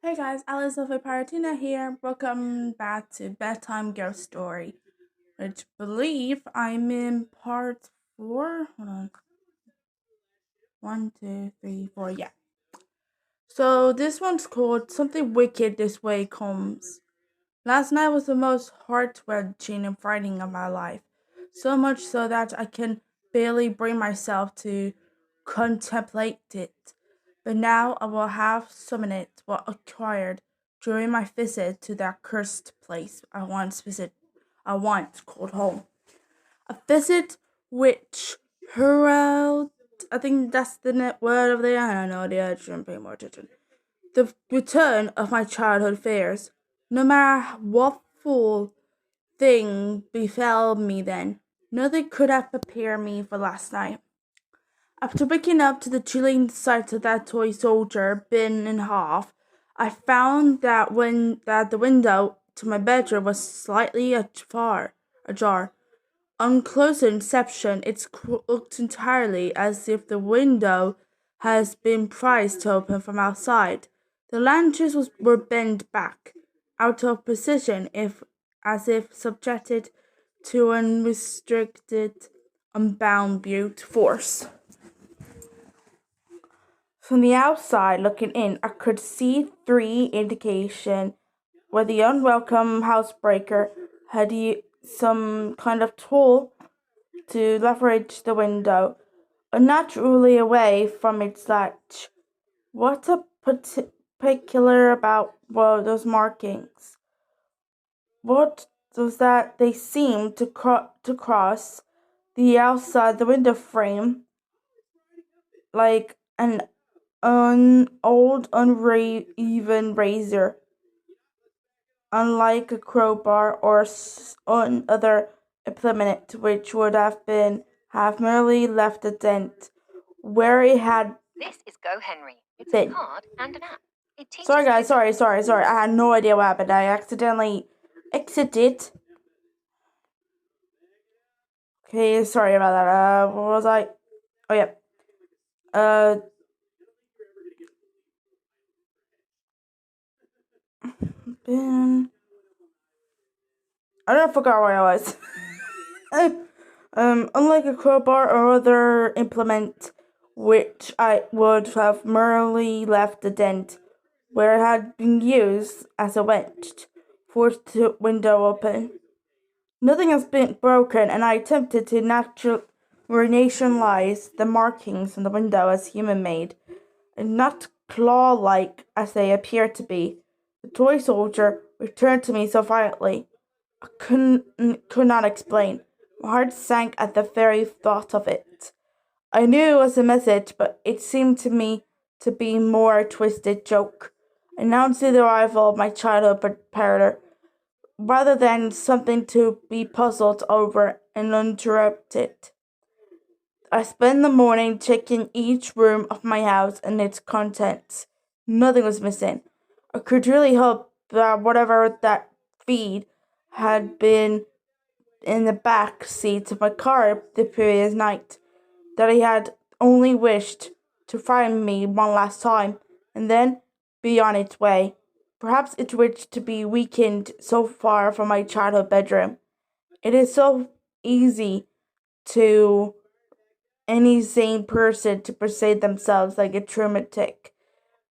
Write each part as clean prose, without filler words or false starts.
Hey guys, Alice of Paratina here. Welcome back to Bedtime Ghost Story, which believe I'm in part 4. Hold on. One, two, three, four. Yeah. So this one's called Something Wicked This Way Comes. Last night was the most heart-wrenching and frightening of my life. So much so that I can barely bring myself to contemplate it. But now I will have summoned it what acquired during my visit to that cursed place I once called home. A visit which herald I think that's the net word of the I don't know the I shouldn't pay more attention. The return of my childhood fears. No matter what fool thing befell me then, nothing could have prepared me for last night. After waking up to the chilling sight of that toy soldier bitten in half, I found that the window to my bedroom was slightly ajar. On closer inspection, it looked entirely as if the window has been prized open from outside. The latches were bent back, out of position, as if subjected to unrestricted, unbound brute force. From the outside looking in, I could see three indications where the unwelcome housebreaker had used some kind of tool to leverage the window unnaturally away from its latch. What's particular about those markings? What was that they seemed to cross the outside the window frame like an old uneven razor, unlike a crowbar or other implement which would have merely left a dent where it had This is Go Henry. It's been. a card and an app. It teaches Sorry guys, kids. sorry. I had no idea what happened. I accidentally exited. Okay, sorry about that. What was I? Oh yeah. Uh, been. I don't forgot where I was. Unlike a crowbar or other implement which I would have merely left a dent where it had been used as a wedge, forced the window open. Nothing has been broken, and I attempted to rationalize the markings on the window as human-made, and not claw-like as they appear to be. The toy soldier returned to me so violently I could not explain. My heart sank at the very thought of it. I knew it was a message, but it seemed to me to be more a twisted joke, announcing the arrival of my childhood predator, rather than something to be puzzled over and interrupted. I spent the morning checking each room of my house and its contents. Nothing was missing. I could really hope that whatever that feed had been in the back seat of my car the previous night, that he had only wished to frighten me one last time and then be on its way. Perhaps it wished to be weakened so far from my childhood bedroom. It is so easy to any sane person to perceive themselves like a traumatic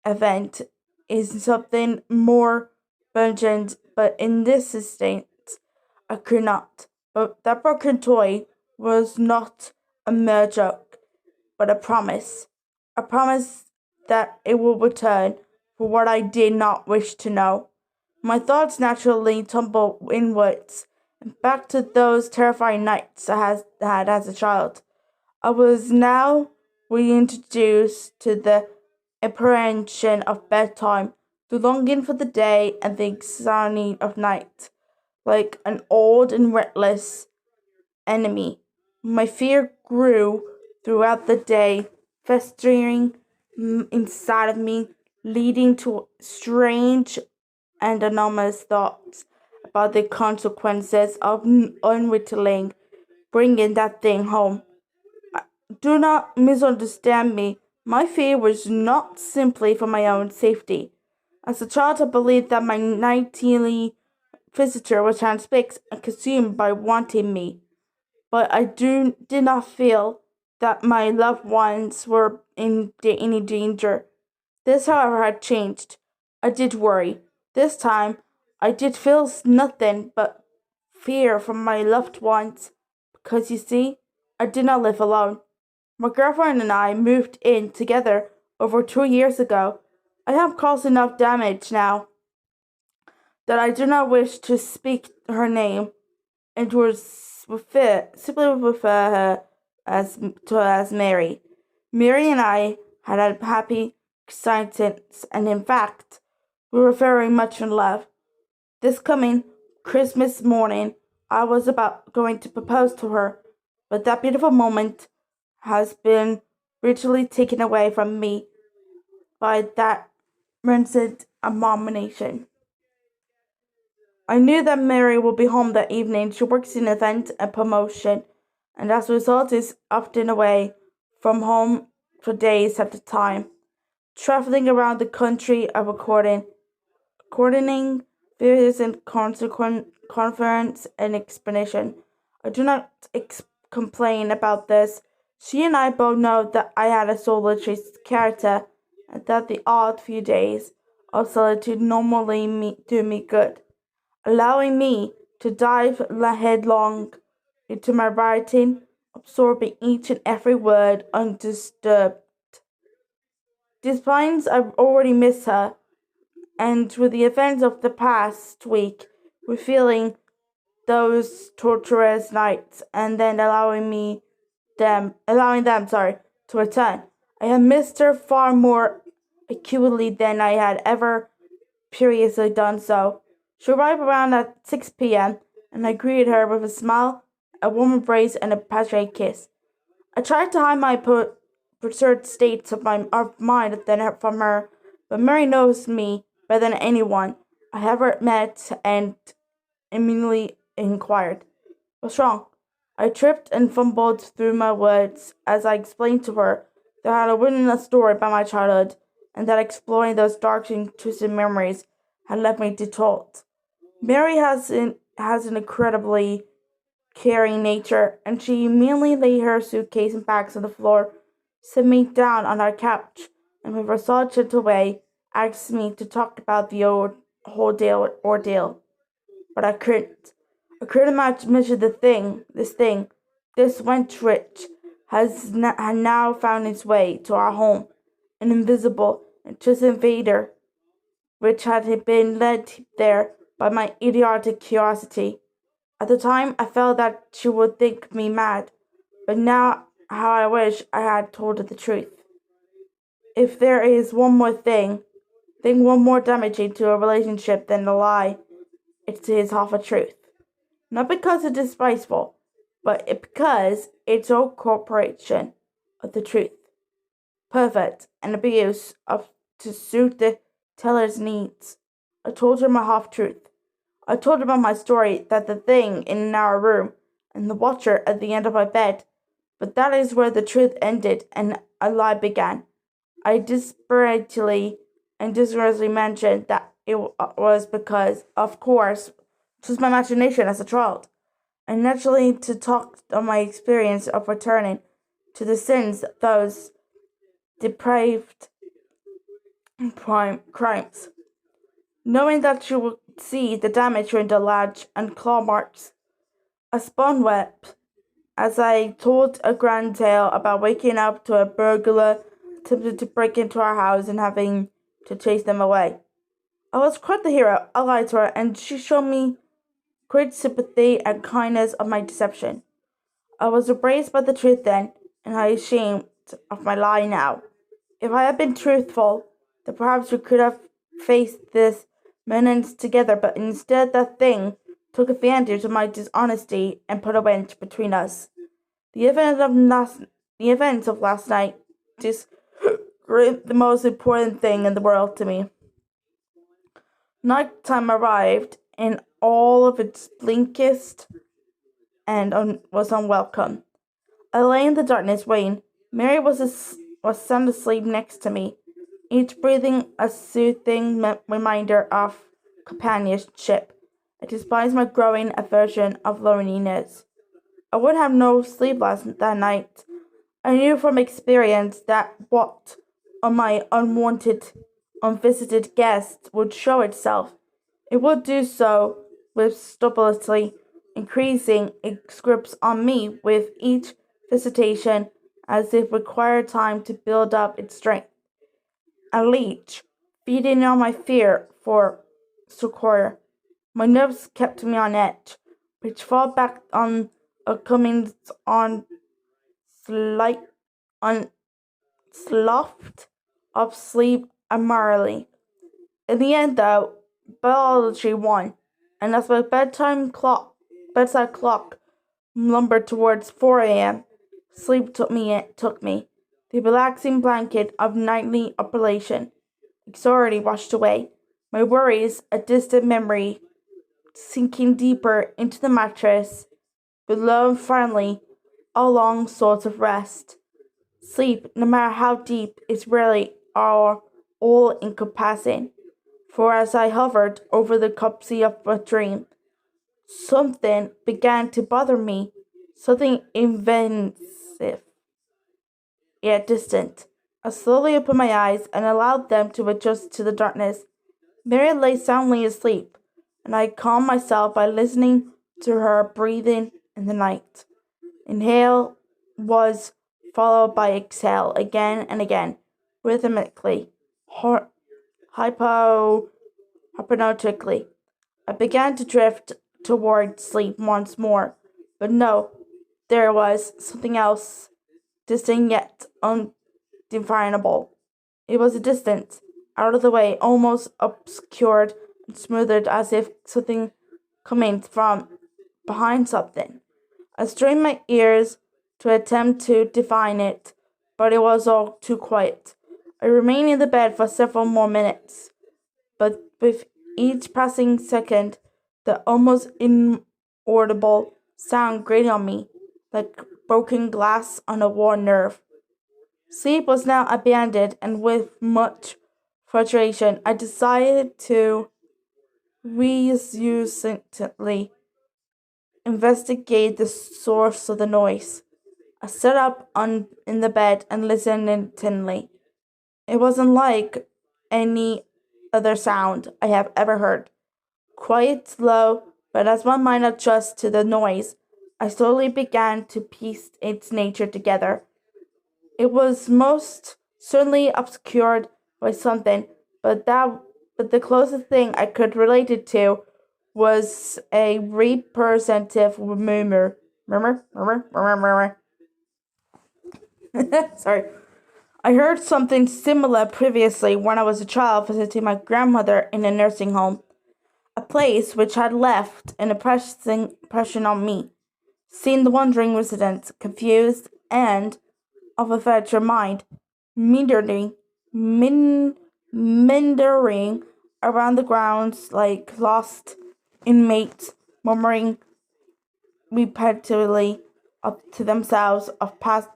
event is something more urgent, but in this instance, I could not. But that broken toy was not a mere joke, but a promise. A promise that it will return for what I did not wish to know. My thoughts naturally tumbled inwards, and back to those terrifying nights I had as a child. I was now reintroduced to the apprehension of bedtime, the longing for the day, and the anxiety of night, like an old and restless enemy. My fear grew throughout the day, festering inside of me, leading to strange and anomalous thoughts about the consequences of unwittingly bringing that thing home. Do not misunderstand me. My fear was not simply for my own safety. As a child, I believed that my nightly visitor was transfixed and consumed by wanting me, but I did not feel that my loved ones were in any danger. This, however, had changed. I did worry. This time, I did feel nothing but fear from my loved ones, because you see, I did not live alone. My girlfriend and I moved in together over 2 years ago. I have caused enough damage now that I do not wish to speak her name and to simply refer her as Mary. Mary and I had a happy existence, and in fact, we were very much in love. This coming Christmas morning, I was about going to propose to her, but that beautiful moment has been brutally taken away from me by that rancid abomination. I knew that Mary will be home that evening. She works in event and promotion, and as a result is often away from home for days at a time, traveling around the country and coordinating various and conference and explanation. I do not complain about this. She and I both know that I had a solitary character, and that the odd few days of solitude normally do me good, allowing me to dive headlong into my writing, absorbing each and every word undisturbed. Despite I've already missed her, and with the events of the past week, revealing those torturous nights, and then allowing them, to return. I have missed her far more acutely than I had ever previously done so. She arrived around at 6 p.m., and I greeted her with a smile, a warm embrace, and a passionate kiss. I tried to hide my perturbed states of mind from her, but Mary knows me better than anyone I ever met, and immediately inquired, "What's wrong?" I tripped and fumbled through my words as I explained to her that I had written a story about my childhood, and that exploring those dark and twisted memories had led me to told. Mary has an incredibly caring nature, and she immediately laid her suitcase and bags on the floor, set me down on our couch, and with her soft, gentle way, asked me to talk about the ordeal. But I couldn't. I couldn't mention this wench rich, had now found its way to our home, an invisible and just invader, which had been led there by my idiotic curiosity. At the time, I felt that she would think me mad, but now how I wish I had told her the truth. If there is one more damaging to a relationship than a lie, it is half a truth. Not because it's despicable, but because it's a corporation of the truth, perfect and abuse of to suit the teller's needs. I told her my half truth. I told her about my story, that the thing in our room and the watcher at the end of my bed, but that is where the truth ended and a lie began. I desperately mentioned that it was because, of course, it was my imagination as a child, and naturally to talk of my experience of returning to the sins of those depraved crimes, knowing that she would see the damage in the latch and claw marks. I spun wept as I told a grand tale about waking up to a burglar attempted to break into our house and having to chase them away. I was quite the hero. I lied to her, and she showed me great sympathy and kindness of my deception. I was embraced by the truth then, and I ashamed of my lie now. If I had been truthful, then perhaps we could have faced this menace together, but instead that thing took advantage of my dishonesty and put a wedge between us. The events of last night is the most important thing in the world to me. Nighttime arrived in all of its bleakest and was unwelcome. I lay in the darkness waiting. Mary was sound asleep next to me. each breathing a soothing reminder of companionship. I despise my growing aversion of loneliness. I would have no sleep that night. I knew from experience that what on my unwanted, unvisited guest would show itself. It would do so with stupidly increasing its grips on me with each visitation as it required time to build up its strength. A leech, feeding on my fear for succor. My nerves kept me on edge, which fall back on a comings on slight on sloughed of sleep amarily. In the end, though, biology won, and as my bedside clock lumbered towards 4 a.m., sleep took me. The relaxing blanket of nightly operation, anxiety washed away. My worries, a distant memory, sinking deeper into the mattress, below finally, a long source of rest. Sleep, no matter how deep, is really all encompassing. For as I hovered over the cupsy of a dream, something began to bother me, something invasive yet distant. I slowly opened my eyes and allowed them to adjust to the darkness. Mary lay soundly asleep, and I calmed myself by listening to her breathing in the night. Inhale was followed by exhale again and again, rhythmically, hypnotically. I began to drift toward sleep once more, but no, there was something else, distinct yet undefinable. It was a distance, out of the way, almost obscured and smoothed as if something coming from behind something. I strained my ears to attempt to define it, but it was all too quiet. I remained in the bed for several more minutes, but with each passing second, the almost inaudible sound grated on me, like broken glass on a worn nerve. Sleep was now abandoned, and with much frustration, I decided to reluctantly investigate the source of the noise. I sat up in the bed and listened intently. It wasn't like any other sound I have ever heard. Quiet, slow, but as my mind adjusted to the noise, I slowly began to piece its nature together. It was most certainly obscured by something, but the closest thing I could relate it to was a representative murmur. Sorry. I heard something similar previously when I was a child visiting my grandmother in a nursing home, a place which had left an impression on me. Seeing the wandering residents, confused and of a veteran mind, meandering, meandering around the grounds like lost inmates, murmuring repetitively up to themselves of past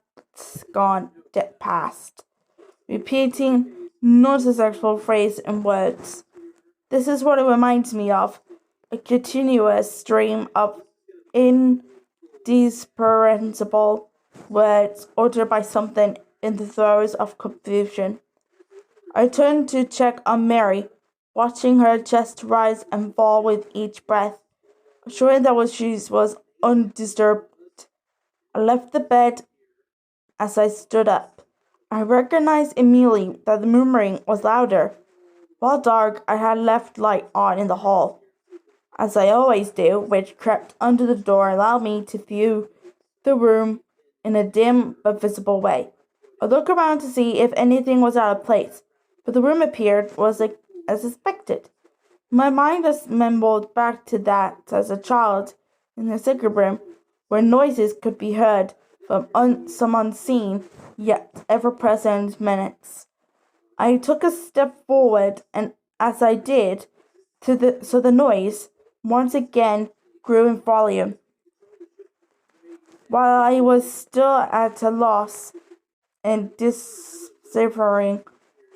gone past, repeating non-successful phrase and words. This is what it reminds me of, a continuous stream of indiscernible words uttered by something in the throes of confusion. I turned to check on Mary, watching her chest rise and fall with each breath, assuring that she was undisturbed. I left the bed as I stood up. I recognized immediately that the murmuring was louder. While dark, I had left light on in the hall, as I always do, which crept under the door and allowed me to view the room in a dim but visible way. I looked around to see if anything was out of place, but the room appeared was as expected. My mind has mumbled back to that as a child in the sick room, where noises could be heard from some unseen yet ever-present menace. I took a step forward, and as I did, so the noise once again grew in volume. While I was still at a loss in deciphering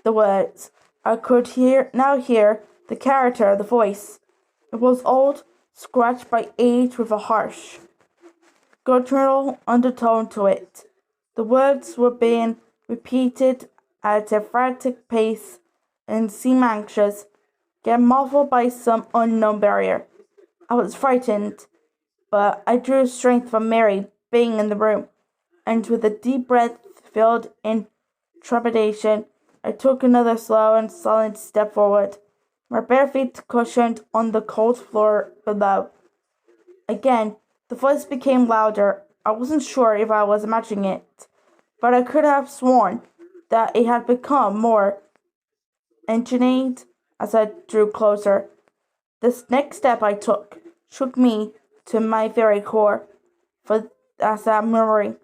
the words. I could hear the character, the voice. It was old, scratched by age with a harsh, guttural undertone to it. The words were being repeated at a frantic pace and seemed anxious, yet muffled by some unknown barrier. I was frightened, but I drew strength from Mary being in the room, and with a deep breath filled in trepidation, I took another slow and silent step forward, my bare feet cushioned on the cold floor below. Again, the voice became louder. I wasn't sure if I was imagining it, but I could have sworn that it had become more intonate as I drew closer. This next step I took shook me to my very core, for as that murmuring,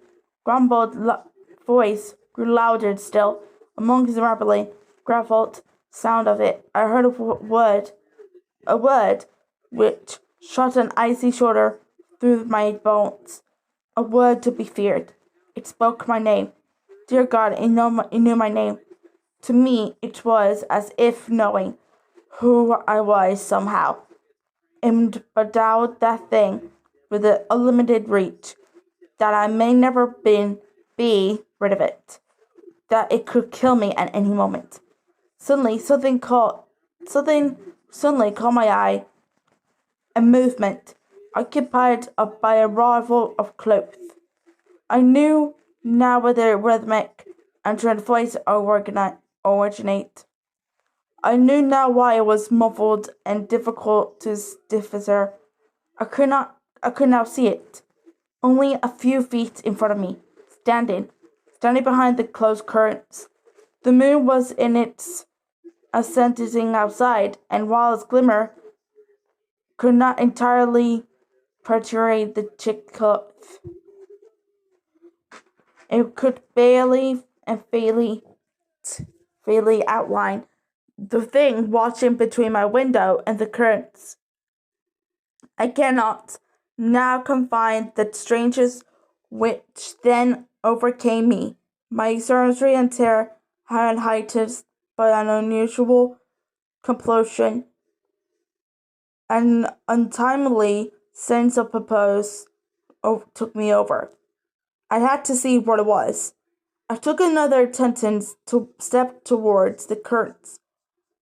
grumbled voice grew louder still, amongst the rapidly graveled sound of it, I heard a word which shot an icy shudder through my bones, a word to be feared. It spoke my name. Dear God, it knew my name. To me, it was as if knowing who I was somehow, endowed that thing with an unlimited reach, that I may never be rid of it, that it could kill me at any moment. Suddenly, suddenly caught my eye, a movement, occupied by a rival of clothes. I knew now whether rhythmic and trend voice originate. I knew now why it was muffled and difficult to decipher. I could now see it, only a few feet in front of me, standing behind the closed curtains. The moon was in its ascending outside, and while its glimmer could not entirely portray the chick cloth, it could barely and faintly outline the thing watching between my window and the curtains. I cannot now confine the strangest which then overcame me. My extraordinary and terror had heightened by an unusual compulsion, an untimely sense of purpose took me over. I had to see what it was. I took another step towards the curtains.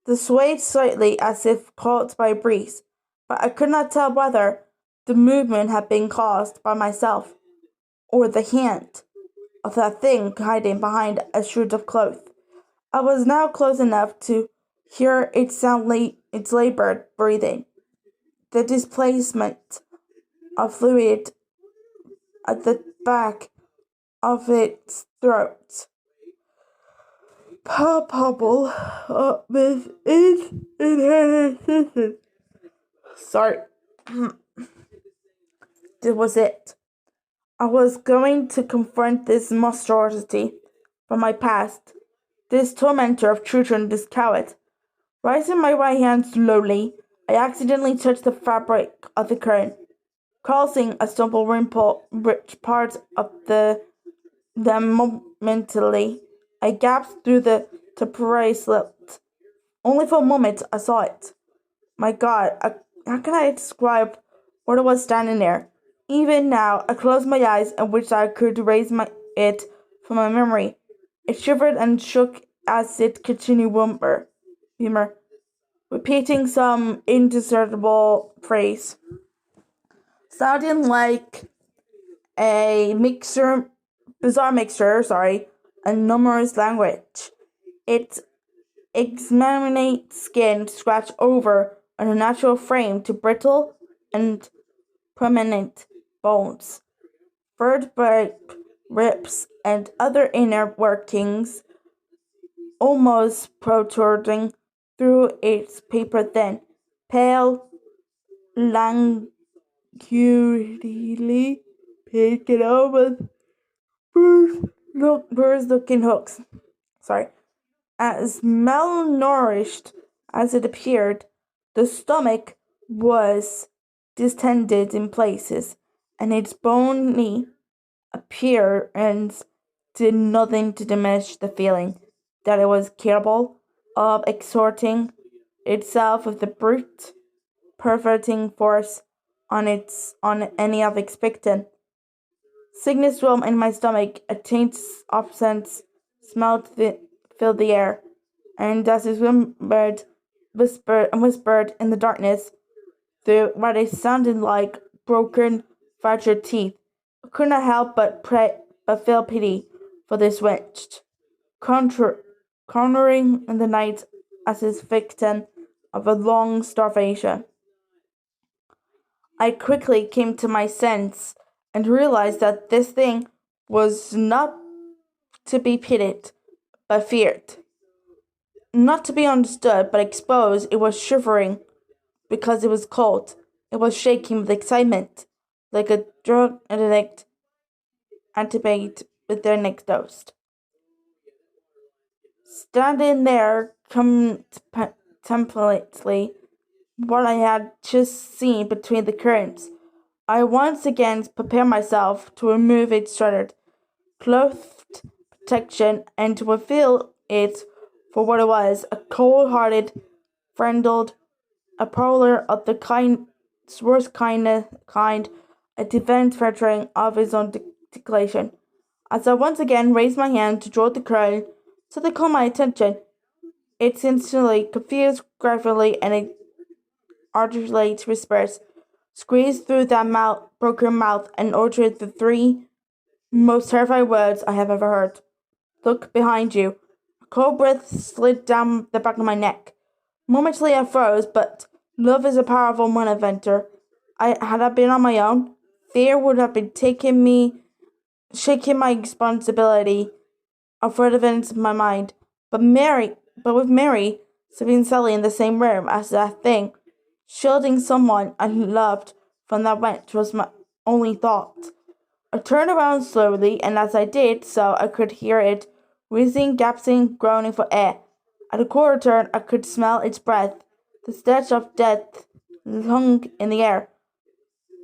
They swayed slightly as if caught by a breeze, but I could not tell whether the movement had been caused by myself or the hand of that thing hiding behind a shroud of cloth. I was now close enough to hear its labored breathing, the displacement of fluid at the back of its throat, palpable with its inherent. Sorry, this was it. I was going to confront this monstrosity from my past, this tormentor of children, this coward. Raising my right hand slowly, I accidentally touched the fabric of the curtain, causing a stumble wimple which part of them momentarily. I gasped through the temporary slit. Only for a moment I saw it. My God, how can I describe what it was standing there? Even now, I closed my eyes and wished I could erase it from my memory. It shivered and shook as it continued humor, repeating some indiscernible phrase, sounding like a bizarre mixture, a numerous language. It examinate skin scratched over an unnatural frame to brittle and permanent bones, vertebrae, ribs, and other inner workings almost protruding through its paper thin, pale, languidly pink and almost bruised-looking hooks. As malnourished as it appeared, the stomach was distended in places, and its bony appearance did nothing to diminish the feeling. that it was capable of exerting itself with the brute, perverting force on any of expectant. Sickness roamed in my stomach, a taint of scents filled the air, and as it whispered in the darkness through what it sounded like broken, fractured teeth, I could not help but feel pity for this wretch, cornering in the night as his victim of a long starvation. I quickly came to my sense and realized that this thing was not to be pitied, but feared. Not to be understood, but exposed, it was shivering because it was cold. It was shaking with excitement, like a drug addict antibate with their next dose. Standing there contemplatively, what I had just seen between the curtains, I once again prepared myself to remove its shuttered, clothed protection and to reveal it for what it was, a cold-hearted, friendled, a prowler of the worst kind, a defense veteran of his own declaration. As I once again raised my hand to draw the curtain so they caught my attention, it instantly confused gradually and articulate whispers squeezed through that broken mouth and uttered the three most terrifying words I have ever heard. Look behind you. A cold breath slid down the back of my neck. Momentarily I froze, but love is a powerful motivator. Had I been on my own, fear would have been shaking my responsibility of relevance in my mind. But with Mary, sitting Sally in the same room as that thing, shielding someone I loved from that wretch was my only thought. I turned around slowly, and as I did so, I could hear it wheezing, gasping, groaning for air. At a quarter turn, I could smell its breath. The stench of death hung in the air,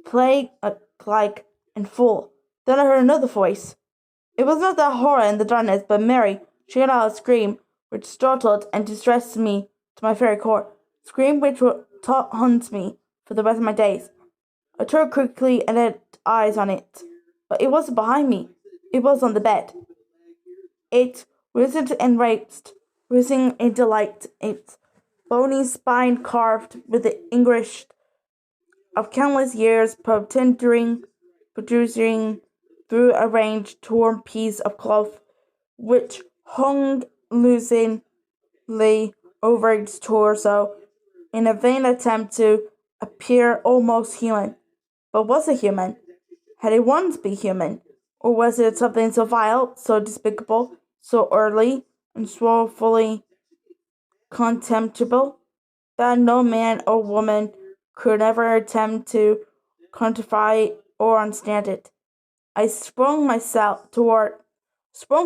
plague-like and full. Then I heard another voice. It was not that horror in the darkness, but Mary. She let out a scream, which startled and distressed me to my very core. Scream which would haunt me for the rest of my days. I turned quickly and had eyes on it. But it wasn't behind me. It was on the bed. It writhed and writhed, writhing in delight, its bony spine carved with the anguish of countless years producing through a range torn piece of cloth, which hung loosely over its torso in a vain attempt to appear almost human. But was it human? Had it once been human? Or was it something so vile, so despicable, so earthly, and so fully contemptible, that no man or woman could ever attempt to quantify or understand it? I sprung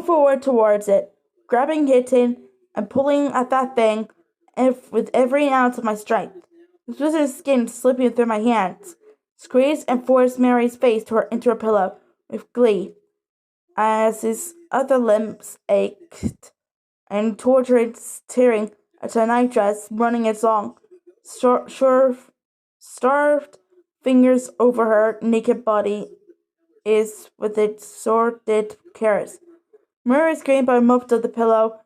forward towards it, grabbing, hitting, and pulling at that thing with every ounce of my strength. The twisted skin slipping through my hands, squeezed and forced Mary's face into her pillow with glee, as his other limbs ached and tortured, tearing at her nightdress, running its long, starved fingers over her naked body is with its sordid caress. Mary screamed but moved to the pillow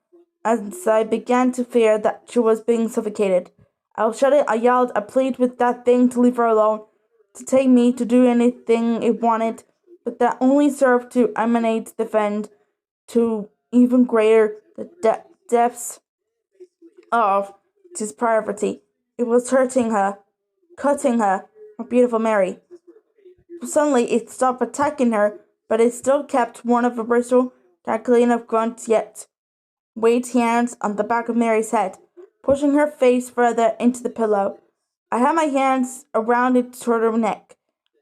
as I began to fear that she was being suffocated. I shouted, I yelled, I pleaded with that thing to leave her alone, to take me, to do anything it wanted, but that only served to emanate defend to even greater the depths of its poverty. It was hurting her, cutting her, my beautiful Mary. Suddenly it stopped attacking her, but it still kept one of the bristle, cackling of grunts yet. Weighed hands on the back of Mary's head, pushing her face further into the pillow. I had my hands around its sort of neck,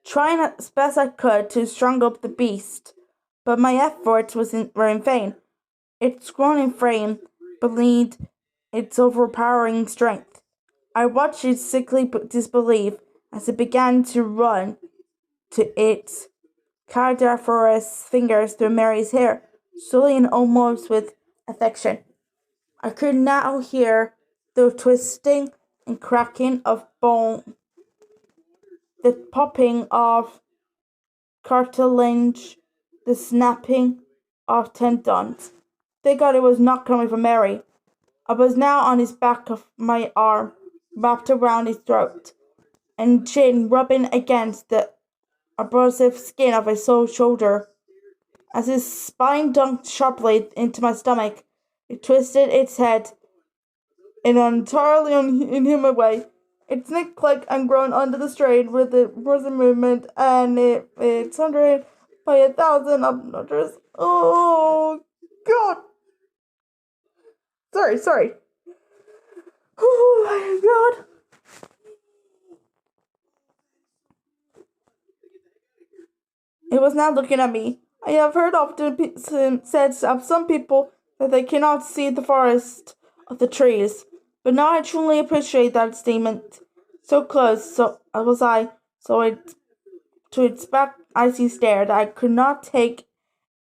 trying as best I could to strangle up the beast, but my efforts were in vain. Its scrawny frame belied its overpowering strength. I watched its sickly disbelief as it began to run to its cadaverous fingers through Mary's hair, slowly and almost with affection. I could now hear the twisting and cracking of bone, the popping of cartilage, the snapping of tendons. Thank God it was not coming from Mary. I was now on his back of my arm, wrapped around his throat, and chin rubbing against the abrasive skin of his shoulder. As his spine dunked sharply into my stomach, it twisted its head in an entirely inhuman way. It snicked, clicked, and groaned under the strain with the frozen movement, and it's hundred by 1,000 others. Oh, God! Sorry. Oh, my God! It was now looking at me. I have heard often said of some people that they cannot see the forest of the trees, but now I truly appreciate that statement. So close, so it to its back icy stare that I could not take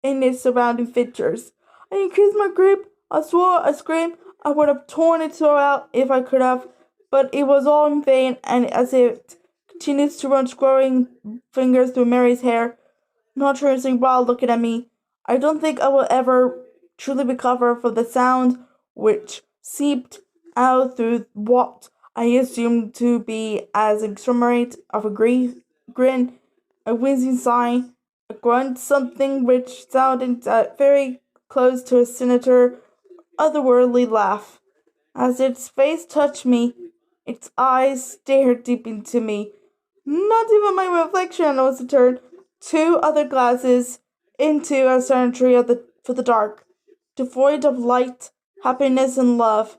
in its surrounding features. I increased my grip. I swore, I screamed. I would have torn its throat out if I could have, but it was all in vain, and as it continued to run squirring fingers through Mary's hair, not turning while looking at me, I don't think I will ever truly recover from the sound which seeped out through what I assumed to be as extremate of a grin, a wheezing sigh, a grunt, something which sounded very close to a sinister, otherworldly laugh. As its face touched me, its eyes stared deep into me. Not even my reflection was to turn 2 other glasses into a cemetery for the dark, devoid of light, happiness, and love.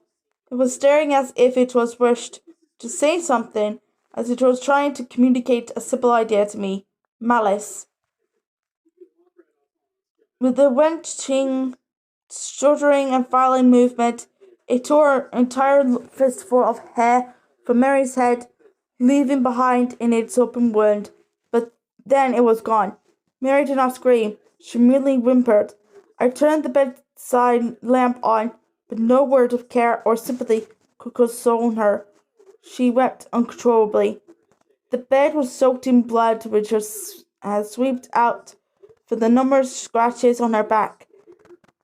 It was staring as if it was wished to say something, as it was trying to communicate a simple idea to me. Malice. With a wrenching, stuttering, and violent movement, it tore an entire fistful of hair from Mary's head, leaving behind in its open wound. But then it was gone. Mary did not scream. She merely whimpered. I turned the bedside lamp on, but no word of care or sympathy could console her. She wept uncontrollably. The bed was soaked in blood, which had swept out for the numerous scratches on her back,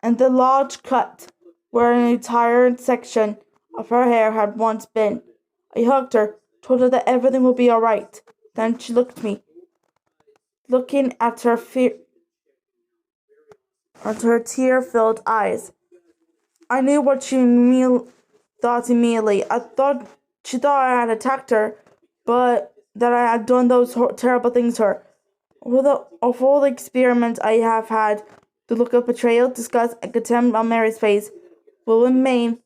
and the large cut where an entire section of her hair had once been. I hugged her, told her that everything would be all right. Then she looked at me, looking at her tear-filled eyes. I knew what she thought immediately. She thought I had attacked her, but that I had done those terrible things to her. Of all the experiments I have had, the look of betrayal, disgust, and contempt on Mary's face will remain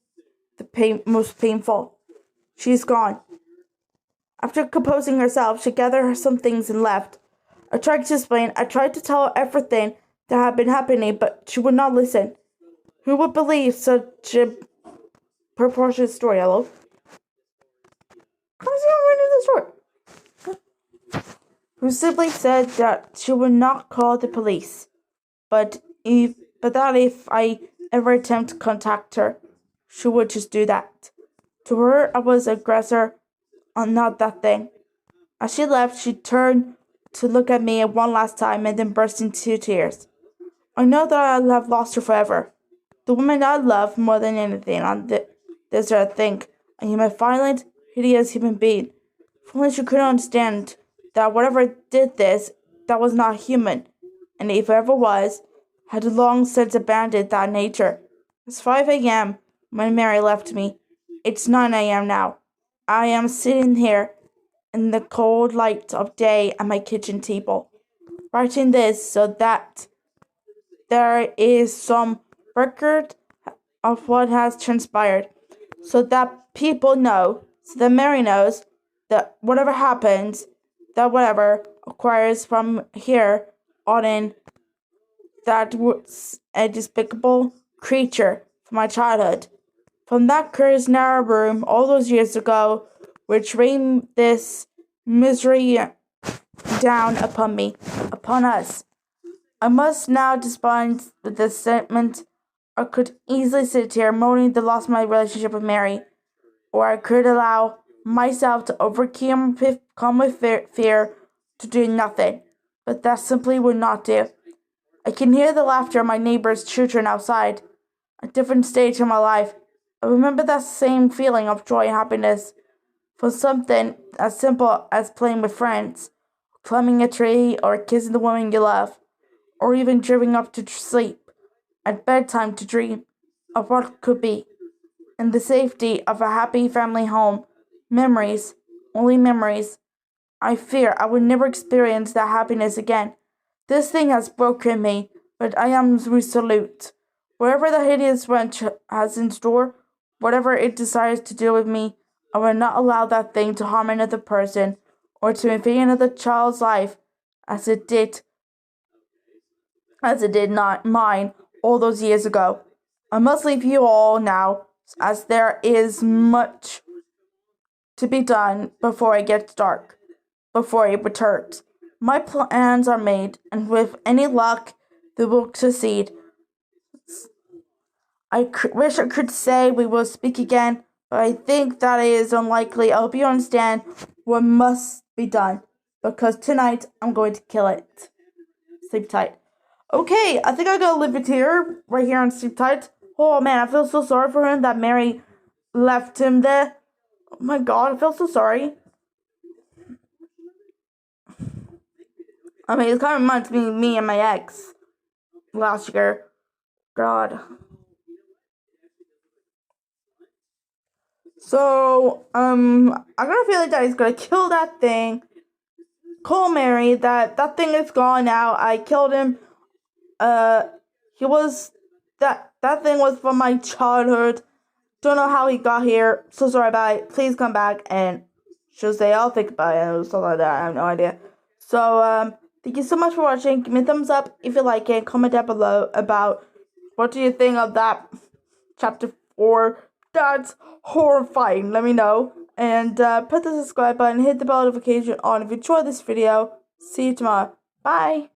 the most painful. She is gone. After composing herself, she gathered some things and left. I tried to explain. I tried to tell her everything that had been happening, but she would not listen. Who would believe such a preposterous story? Hello? How does anyone read the story? Who simply said that she would not call the police, but that if I ever attempt to contact her, she would just do that. To her, I was aggressor, and not that thing. As she left, she turned to look at me one last time and then burst into tears. I know that I have lost her forever. The woman I love more than anything on this earth. Think, I am a violent, hideous human being. If only she could understand that whatever did this, that was not human, and if it ever was, had long since abandoned that nature. It's 5 a.m. when Mary left me. It's 9 a.m. now. I am sitting here in the cold light of day at my kitchen table, writing this so that there is some record of what has transpired, so that people know, so that Mary knows, that whatever happens, that whatever acquires from here on in, that was a despicable creature from my childhood, from that cursed narrow room all those years ago, which rained this misery down upon me, upon us. I must now dispense with the sentiment I could easily sit here moaning the loss of my relationship with Mary, or I could allow myself to overcome with fear to do nothing. But that simply would not do. I can hear the laughter of my neighbor's children outside. A different stage in my life. I remember that same feeling of joy and happiness for something as simple as playing with friends, climbing a tree, or kissing the woman you love, or even driving up to sleep at bedtime to dream of what could be. In the safety of a happy family home, memories, only memories. I fear I will never experience that happiness again. This thing has broken me, but I am resolute. Wherever the hideous wrench has in store, whatever it desires to do with me, I will not allow that thing to harm another person or to invade another child's life as it did not mine all those years ago. I must leave you all now, as there is much to be done before it gets dark, before it returns. My plans are made, and with any luck, they will succeed. I wish I could say we will speak again, but I think that is unlikely. I hope you understand what must be done, because tonight I'm going to kill it. Sleep tight. Okay, I think I gotta leave it here, right here on Sleep Tight. Oh man, I feel so sorry for him that Mary left him there. Oh my god, I feel so sorry. I mean, it kind of reminds me of me and my ex last year. God. So, I'm gonna feel like that he's gonna kill that thing. Call Mary, that thing is gone now. I killed him. He was, that thing was from my childhood. Don't know how he got here. So sorry about it. Please come back and she'll say, I'll think about it or something like that. I have no idea. So, thank you so much for watching. Give me a thumbs up if you like it. Comment down below about what do you think of that chapter 4. That's horrifying. Let me know. And put the subscribe button. Hit the bell notification on if you enjoyed this video. See you tomorrow. Bye.